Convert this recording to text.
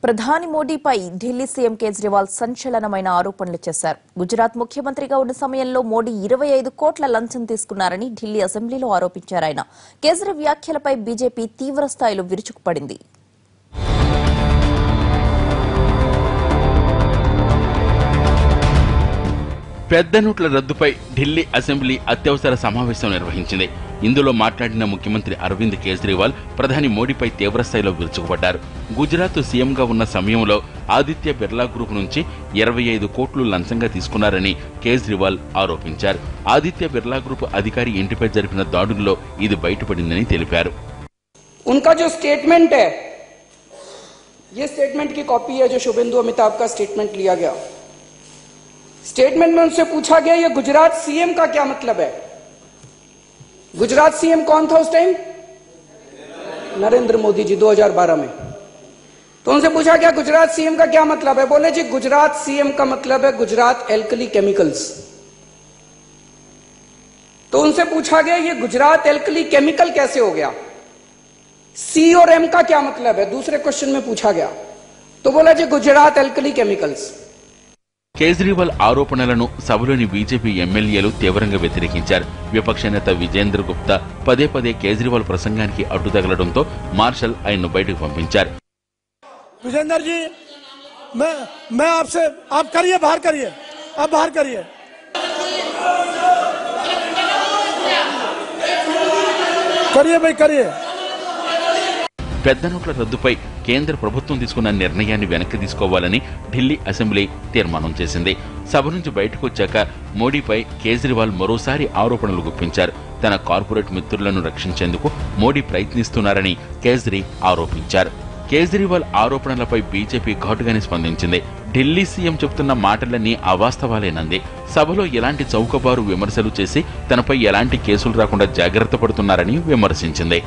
ప్రధాని మోడీపై ఢిల్లీ సీఎం కేజ్రీవాల్ సంచలనమైన ఆరోపణలు చేశారు. గుజరాత్ ముఖ్యమంత్రిగా ఉన్న సమయంలో మోడీ 25 కోట్ల లంచం తీసుకున్నారని ఢిల్లీ అసెంబ్లీలో ఆరోపించారు. ఆయన కేజ్రీవాల్ వ్యాఖ్యలపై బీజేపీ తీవ్రస్థాయిలో విరుచుకుపడింది. పెద్ద నోట్ల రద్దుపై ఢిల్లీ అసెంబ్లీ అత్యవసర సమావేశం నిర్వహించింది. ఇందులో మాట్లాడిన ముఖ్యమంత్రి అరవింద్ కేజ్రీవాల్ ప్రధాని మోడీపై తీవ్రస్థాయిలో విరుచుకుపడ్డారు. గుజరాత్ సీఎంగా ఉన్న సమయంలో ఆదిత్య బిర్లా గ్రూప్ నుంచి 25 కోట్లు లంచంగా తీసుకున్నారని కేజ్రీవాల్ ఆరోపించారు. ఆదిత్య బిర్లా గ్రూప్ అధికారి ఇంటిపై జరిపిన దాడుల్లో ఇది బయటపడిందని తెలిపారు. उनका जो स्टेटमेंट है, ये स्टेटमेंट की कॉपी है जो शुभेंदु अमिताभ का स्टेटमेंट लिया गया। स्टेटमेंट में उनसे पूछा गया ये गुजरात सीएम का क्या मतलब है। गुजरात सीएम कौन था उस टाइम? नरेंद्र मोदी जी 2012 में। तो उनसे पूछा गया गुजरात सीएम का क्या मतलब है। बोले जी गुजरात सीएम का मतलब है गुजरात एल्कली केमिकल्स। तो उनसे पूछा गया ये गुजरात एल्कली केमिकल कैसे हो गया, सी और एम का क्या मतलब है, दूसरे क्वेश्चन में पूछा गया। तो बोला जी गुजरात एल्कली केमिकल्स। కేజ్రీవాల్ ఆరోపణలను సభలోని బీజేపీ ఎమ్మెల్యేలు తీవ్రంగా వ్యతిరేకించారు. విపక్ష నేత విజేంద్ర గుప్తా పదే పదే కేజ్రీవాల్ ప్రసంగానికి అడ్డు తగలడంతో మార్షల్ ఆయన్ను బయటకు పంపించారు. विजेंद्र जी, मैं आपसे आप करिए, बाहर करिए, आप बाहर करिए। करिए भाई करिए। పెద్ద నోట్ల రద్దుపై కేంద్ర ప్రభుత్వం తీసుకున్న నిర్ణయాన్ని వెనక్కి తీసుకోవాలని ఢిల్లీ అసెంబ్లీ తీర్మానం చేసింది. సభ నుంచి బయటకు వచ్చాక మోడీపై కేజ్రీవాల్ మరోసారి ఆరోపణలు గుప్పించారు. తన కార్పొరేట్ మిత్రులను రక్షించేందుకు మోడీ ప్రయత్నిస్తున్నారని కేజ్రీ ఆరోపించారు. కేజ్రీవాల్ ఆరోపణలపై బీజేపీ ఘాటుగానే స్పందించింది. ఢిల్లీ సీఎం చెబుతున్న మాటలన్నీ అవాస్తవాలేనంది. సభలో ఎలాంటి చౌకబారు విమర్శలు చేసి తనపై ఎలాంటి కేసులు రాకుండా జాగ్రత్త పడుతున్నారని విమర్శించింది.